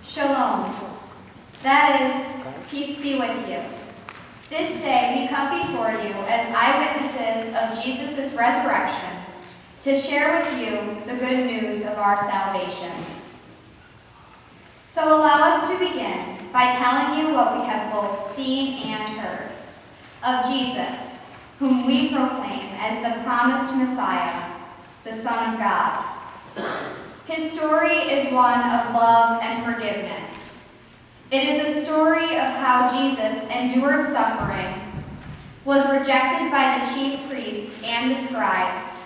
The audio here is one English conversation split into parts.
Shalom. That is, peace be with you. This day we come before you as eyewitnesses of Jesus' resurrection to share with you the good news of our salvation. So allow us to begin by telling you what we have both seen and heard of Jesus, whom we proclaim as the promised Messiah, the Son of God. His story is one of love and forgiveness. It is a story of how Jesus endured suffering, was rejected by the chief priests and the scribes,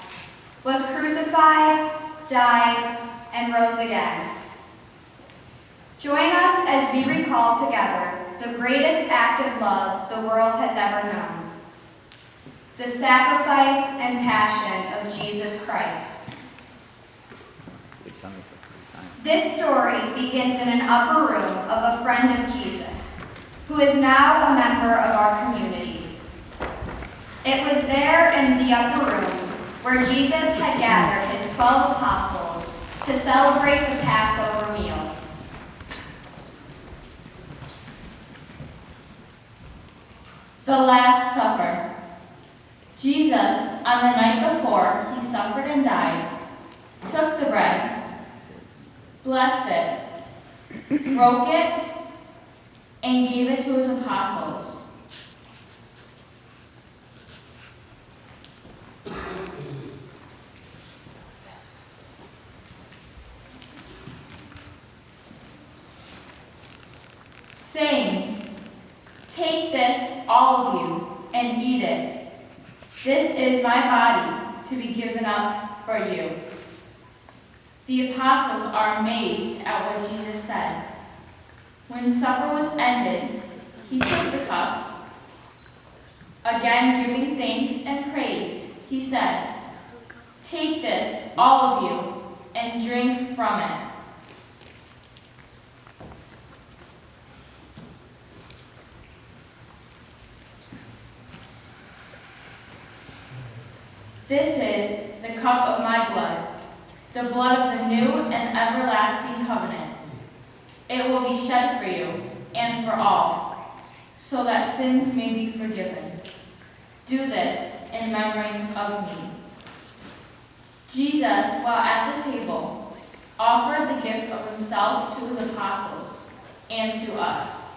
was crucified, died, and rose again. Join us as we recall together the greatest act of love the world has ever known, the sacrifice and passion of Jesus Christ. This story begins in an upper room of a friend of Jesus, who is now a member of our community. It was there in the upper room where Jesus had gathered his 12 apostles to celebrate the Passover meal. The Last Supper. Jesus, on the night before he suffered and died, took the bread, blessed it, broke it, and gave it to his apostles. Saying, "Take this, all of you, and eat it. This is my body to be given up for you." The apostles are amazed at what Jesus said. When supper was ended, he took the cup. Again giving thanks and praise, he said, "Take this, all of you, and drink from it. This is the cup of my blood, the blood of the new and everlasting covenant. It will be shed for you and for all, so that sins may be forgiven. Do this in memory of me." Jesus, while at the table, offered the gift of himself to his apostles and to us.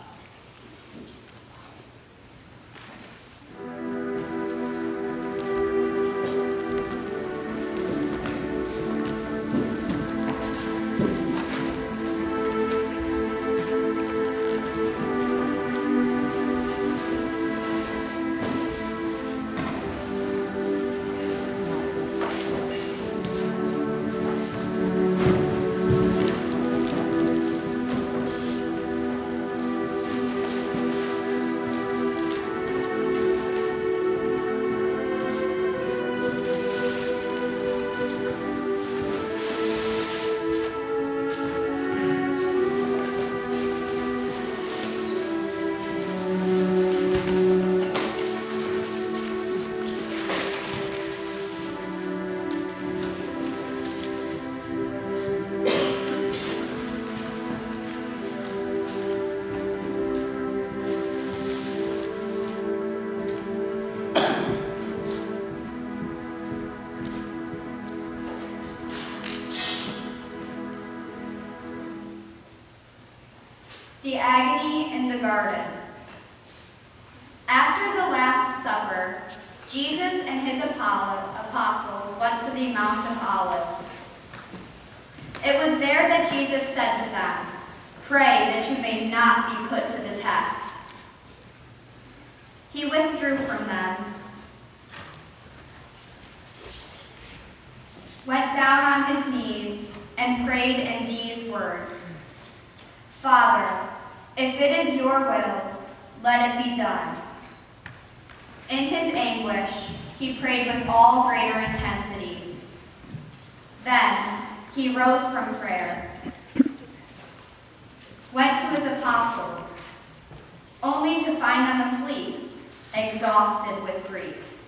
The agony in the garden. After the Last Supper, Jesus and his apostles went to the Mount of Olives. It was there that Jesus said to them, "Pray that you may not be put to the test." He withdrew from them, went down on his knees, and prayed in these words, "Father, if it is your will, let it be done." In his anguish, he prayed with all greater intensity. Then he rose from prayer, went to his apostles, only to find them asleep, exhausted with grief.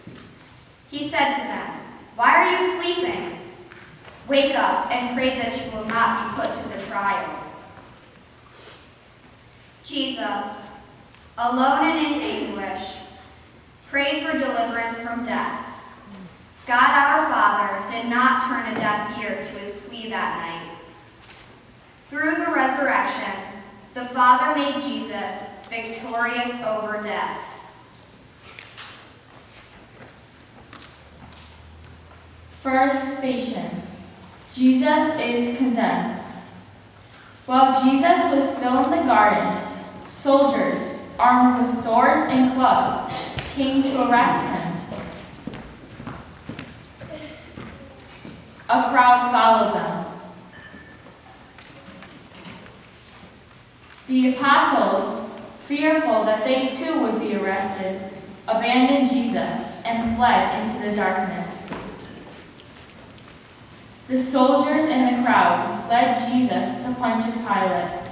He said to them, "Why are you sleeping? Wake up and pray that you will not be put to the trial. Jesus, alone and in anguish, prayed for deliverance from death. God our Father did not turn a deaf ear to his plea that night. Through the resurrection, the Father made Jesus victorious over death. First station. Jesus is condemned. While Jesus was still in the garden, soldiers, armed with swords and clubs, came to arrest him. A crowd followed them. The apostles, fearful that they too would be arrested, abandoned Jesus and fled into the darkness. The soldiers and the crowd led Jesus to Pontius Pilate.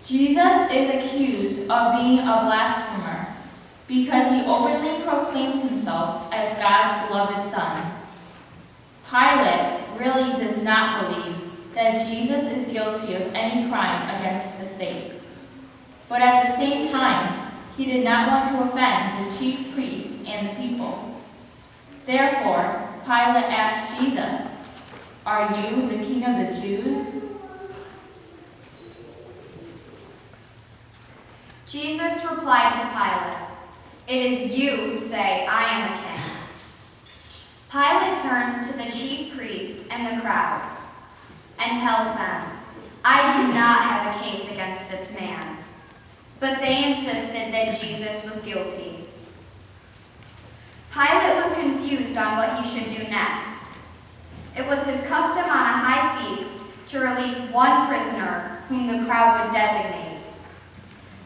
Jesus is accused of being a blasphemer because he openly proclaimed himself as God's beloved Son. Pilate really does not believe that Jesus is guilty of any crime against the state. But at the same time, he did not want to offend the chief priests and the people. Therefore, Pilate asked Jesus, "Are you the king of the Jews?" Jesus replied to Pilate, "It is you who say I am a king." Pilate turns to the chief priest and the crowd and tells them, "I do not have a case against this man." But they insisted that Jesus was guilty. Pilate was confused on what he should do next. It was his custom on a high feast to release one prisoner whom the crowd would designate.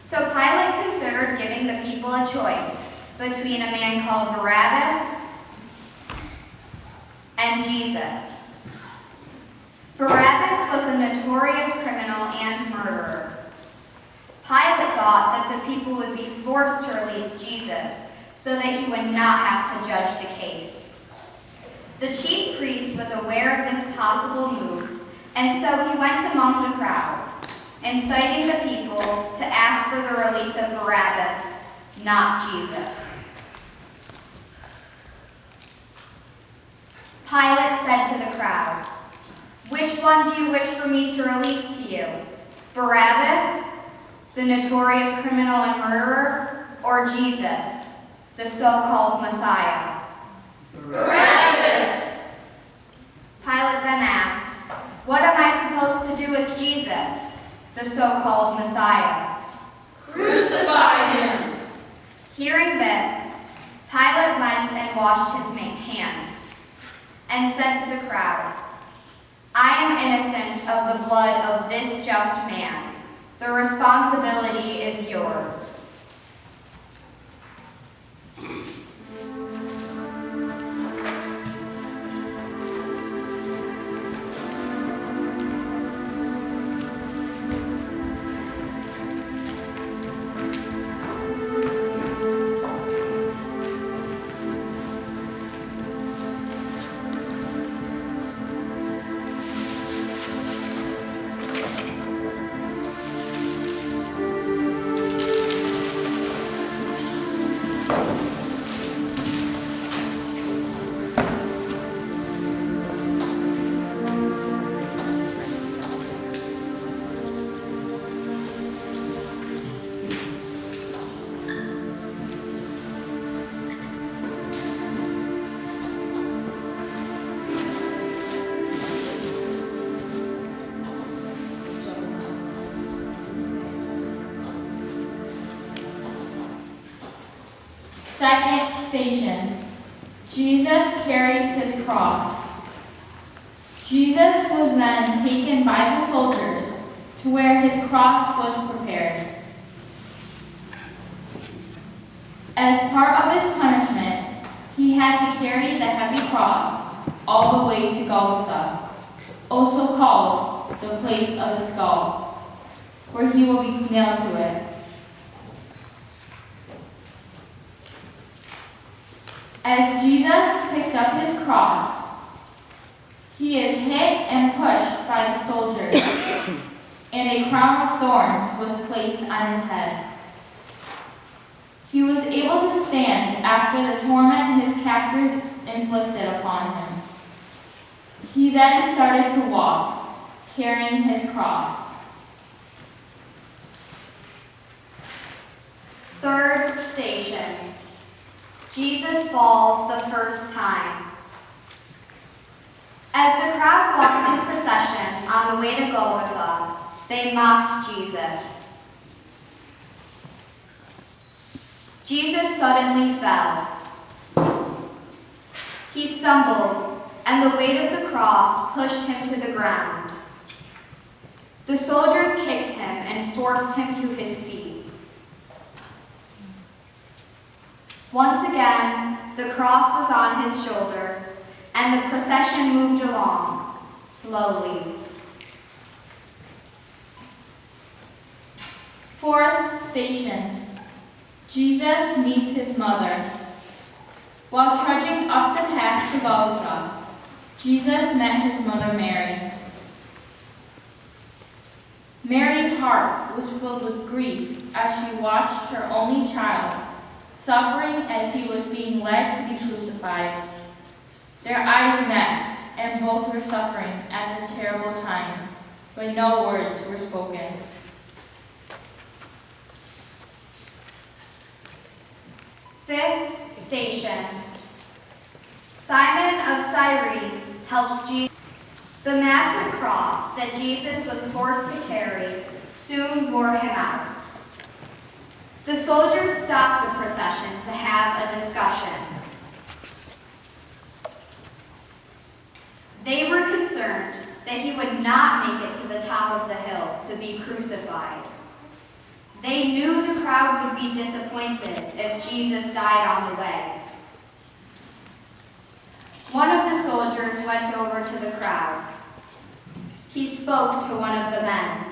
So Pilate considered giving the people a choice between a man called Barabbas and Jesus. Barabbas was a notorious criminal and murderer. Pilate thought that the people would be forced to release Jesus so that he would not have to judge the case. The chief priest was aware of this possible move, and so he went among the crowd, inciting the people to ask for the release of Barabbas, not Jesus. Pilate said to the crowd, "Which one do you wish for me to release to you? Barabbas, the notorious criminal and murderer, or Jesus, the so-called Messiah?" Barabbas! Pilate then asked, "What am I supposed to do with Jesus, the so-called Messiah?" Crucify him! Hearing this, Pilate went and washed his hands and said to the crowd, "I am innocent of the blood of this just man. The responsibility is yours." Second station. Jesus carries his cross. Jesus was then taken by the soldiers to where his cross was prepared. As part of his punishment, he had to carry the heavy cross all the way to Golgotha. also called the place of the skull, where he will be nailed to it. As Jesus picked up his cross, he is hit and pushed by the soldiers, and a crown of thorns was placed on his head. He was able to stand after the torment his captors inflicted upon him. He then started to walk, carrying his cross. Third station. Jesus falls the first time. As the crowd walked in procession on the way to Golgotha, they mocked Jesus. Jesus suddenly fell. He stumbled, and the weight of the cross pushed him to the ground. The soldiers kicked him and forced him to his feet. Once again, the cross was on his shoulders, and the procession moved along, slowly. Fourth station. Jesus meets his mother. While trudging up the path to Golgotha, Jesus met his mother Mary. Mary's heart was filled with grief as she watched her only child suffering as he was being led to be crucified. Their eyes met, and both were suffering at this terrible time, but no words were spoken. Fifth station. Simon of Cyrene helps Jesus. The massive cross that Jesus was forced to carry soon wore him out. The soldiers stopped the procession to have a discussion. They were concerned that he would not make it to the top of the hill to be crucified. They knew the crowd would be disappointed if Jesus died on the way. One of the soldiers went over to the crowd. He spoke to one of the men.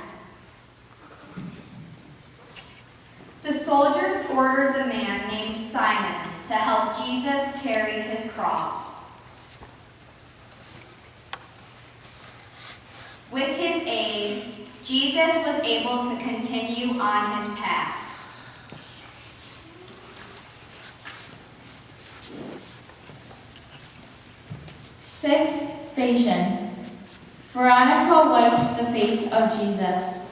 The soldiers ordered the man named Simon to help Jesus carry his cross. With his aid, Jesus was able to continue on his path. Sixth station. Veronica wipes the face of Jesus.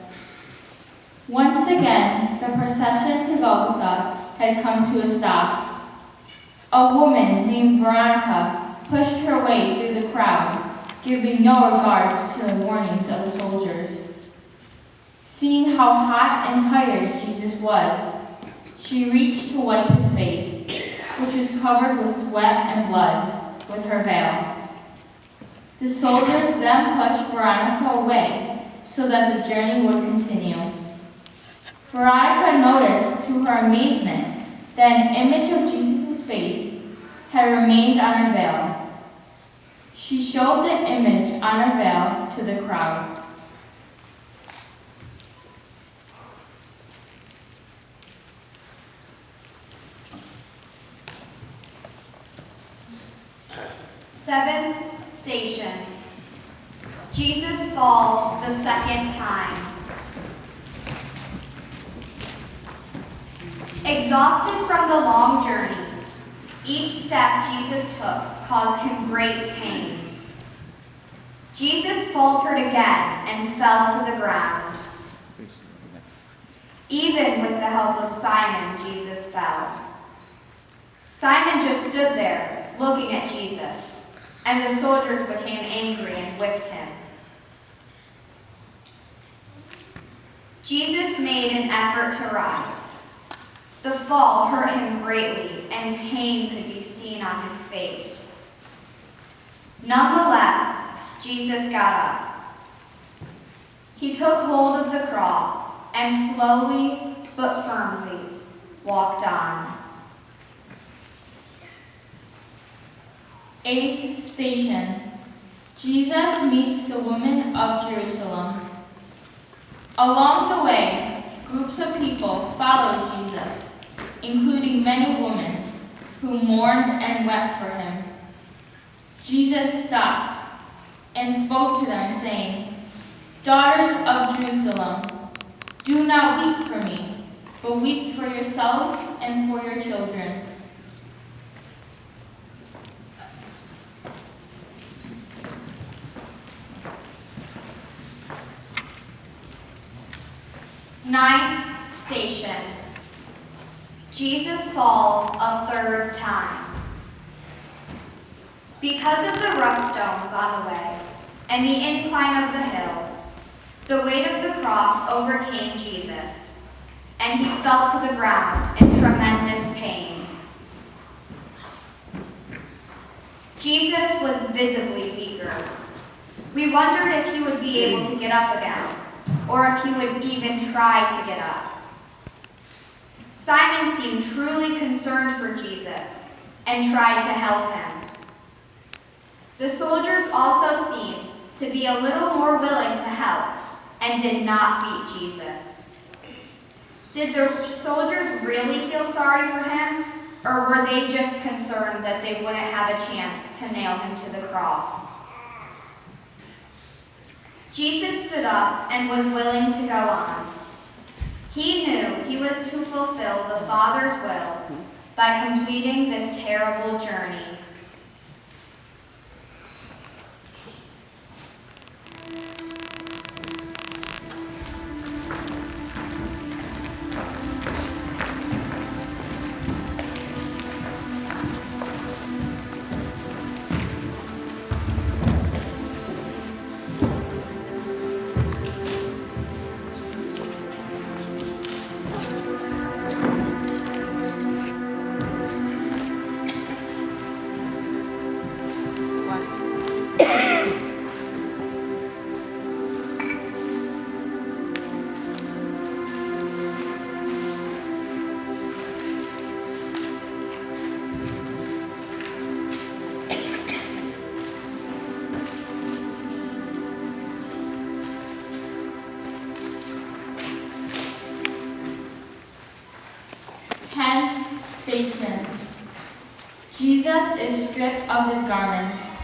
Once again, the procession to Golgotha had come to a stop. A woman named Veronica pushed her way through the crowd, giving no regards to the warnings of the soldiers. Seeing how hot and tired Jesus was, she reached to wipe his face, which was covered with sweat and blood, with her veil. The soldiers then pushed Veronica away so that the journey would continue. Veronica noticed, to her amazement, that an image of Jesus' face had remained on her veil. She showed the image on her veil to the crowd. Seventh station. Jesus falls the second time. Exhausted from the long journey, each step Jesus took caused him great pain. Jesus faltered again and fell to the ground. Even with the help of Simon, Jesus fell. Simon just stood there, looking at Jesus, and the soldiers became angry and whipped him. Jesus made an effort to rise. The fall hurt him greatly, and pain could be seen on his face. Nonetheless, Jesus got up. He took hold of the cross and slowly but firmly walked on. Eighth station. Jesus meets the women of Jerusalem. Along the way, groups of people followed Jesus, including many women who mourned and wept for him. Jesus stopped and spoke to them, saying, "Daughters of Jerusalem, do not weep for me, but weep for yourselves and for your children. Ninth station. Jesus falls a third time. Because of the rough stones on the way and the incline of the hill, the weight of the cross overcame Jesus, and he fell to the ground in tremendous pain. Jesus was visibly weaker. We wondered if he would be able to get up again, or if he would even try to get up. Simon seemed truly concerned for Jesus and tried to help him. The soldiers also seemed to be a little more willing to help and did not beat Jesus. Did the soldiers really feel sorry for him, or were they just concerned that they wouldn't have a chance to nail him to the cross? Jesus stood up and was willing to go on. He knew he was to fulfill the Father's will by completing this terrible journey. Tenth station. Jesus is stripped of his garments.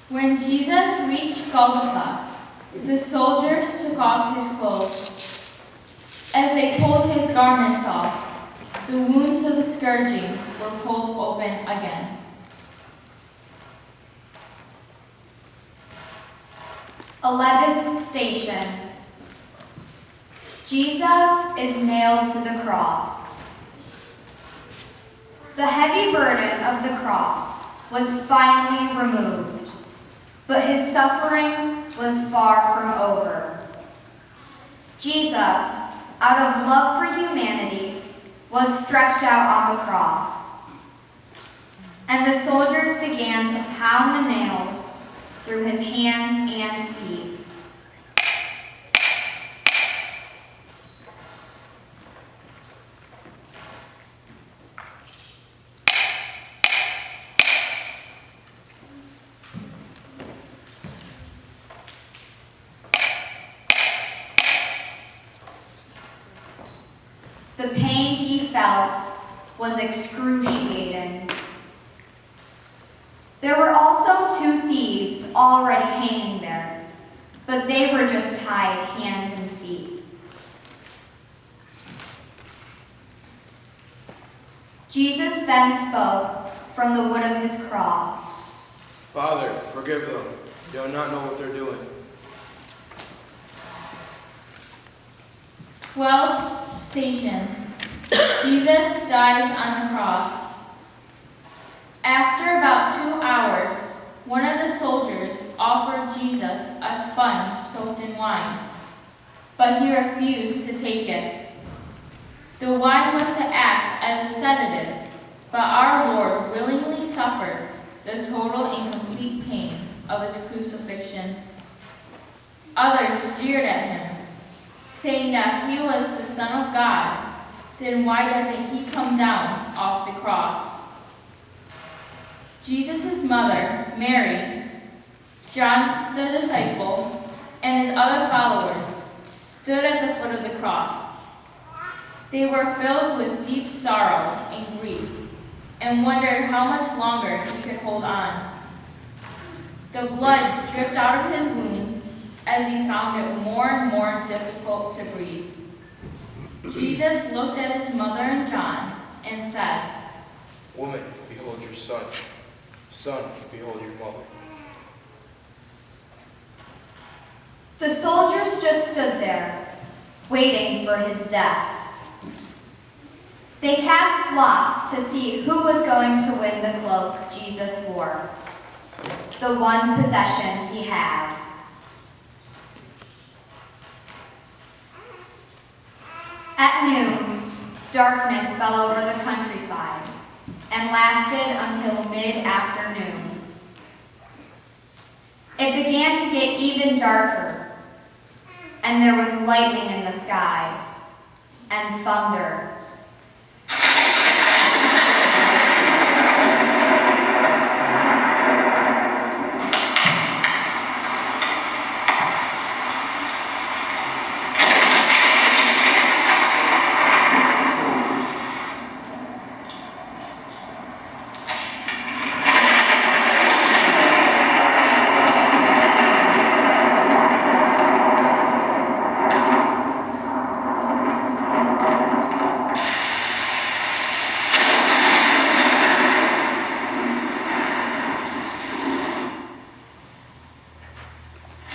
When Jesus reached Golgotha, the soldiers took off his clothes. As they pulled his garments off, the wounds of the scourging were pulled open again. Eleventh station. Jesus is nailed to the cross. The heavy burden of the cross was finally removed, but his suffering was far from over. Jesus, out of love for humanity, was stretched out on the cross, and the soldiers began to pound the nails through his hands and feet. The pain he felt was excruciating. There were also 2 thieves already hanging there, but they were just tied hands and feet. Jesus then spoke from the wood of his cross. "Father, forgive them. They do not know what they're doing." 12th station. Jesus dies on the cross. After about 2 hours, one of the soldiers offered Jesus a sponge soaked in wine, but he refused to take it. The wine was to act as a sedative, but our Lord willingly suffered the total and complete pain of his crucifixion. Others jeered at him, saying that if he was the Son of God, then why doesn't he come down off the cross? Jesus' mother, Mary, John the disciple, and his other followers stood at the foot of the cross. They were filled with deep sorrow and grief, and wondered how much longer he could hold on. The blood dripped out of his wounds as he found it more and more difficult to breathe. Jesus looked at his mother and John and said, Woman, behold your son. Son, behold your mother. The soldiers just stood there, waiting for his death. They cast lots to see who was going to win the cloak Jesus wore, the one possession he had. At noon, darkness fell over the countryside and lasted until mid-afternoon. It began to get even darker, and there was lightning in the sky and thunder.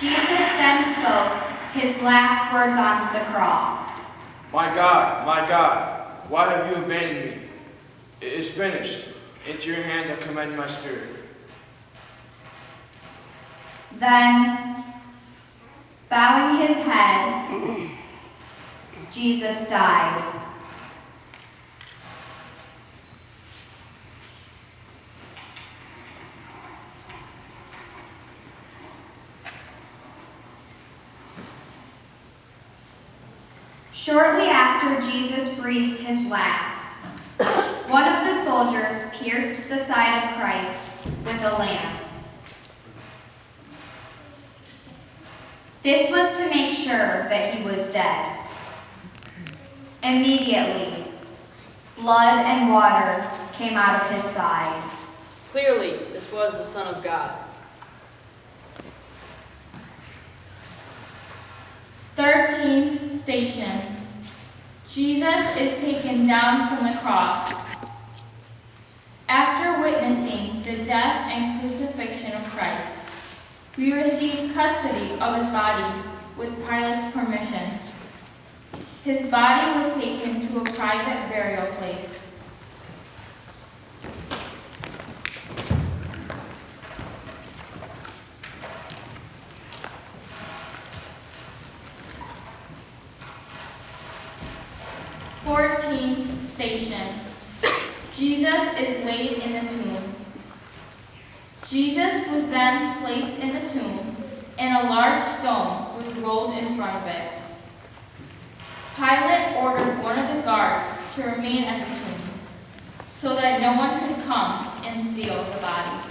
Jesus then spoke his last words on the cross. My God, why have you abandoned me? It is finished. Into your hands I commend my spirit. Then, bowing his head, Jesus died. Shortly after Jesus breathed his last, one of the soldiers pierced the side of Christ with a lance. This was to make sure that he was dead. Immediately, blood and water came out of his side. Clearly, this was the Son of God. 13th station. Jesus is taken down from the cross. After witnessing the death and crucifixion of Christ, we receive custody of his body with Pilate's permission. His body was taken to a private burial place. Fourteenth station. Jesus is laid in the tomb. Jesus was then placed in the tomb, and a large stone was rolled in front of it. Pilate ordered one of the guards to remain at the tomb, so that no one could come and steal the body.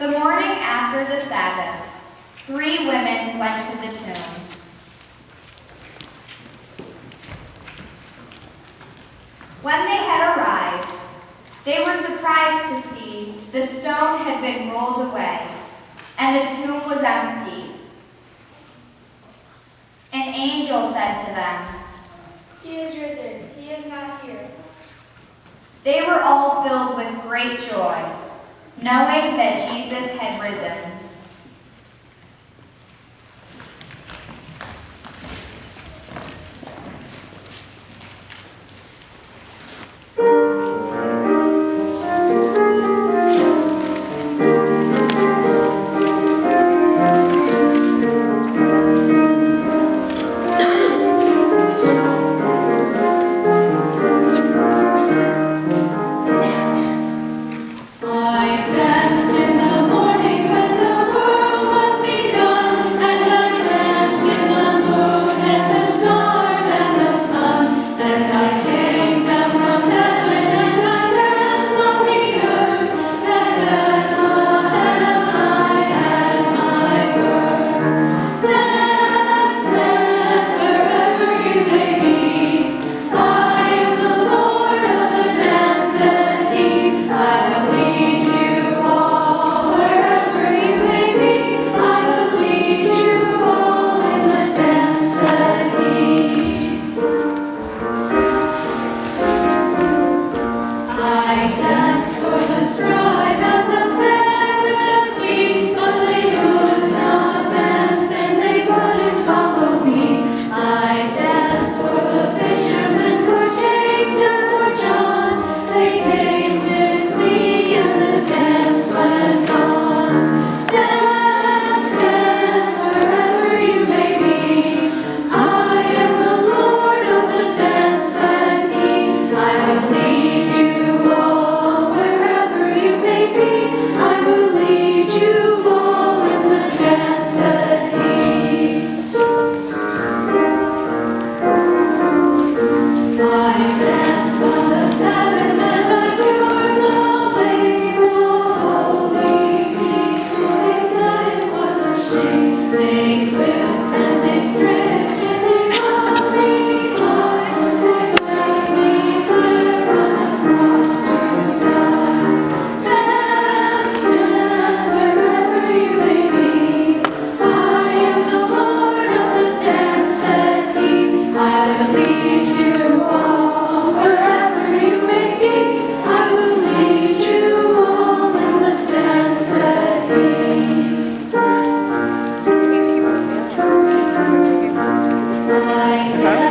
The morning after the Sabbath, 3 women went to the tomb. When they had arrived, they were surprised to see the stone had been rolled away and the tomb was empty. An angel said to them, He is risen. He is not here. They were all filled with great joy, knowing that Jesus had risen. Huh?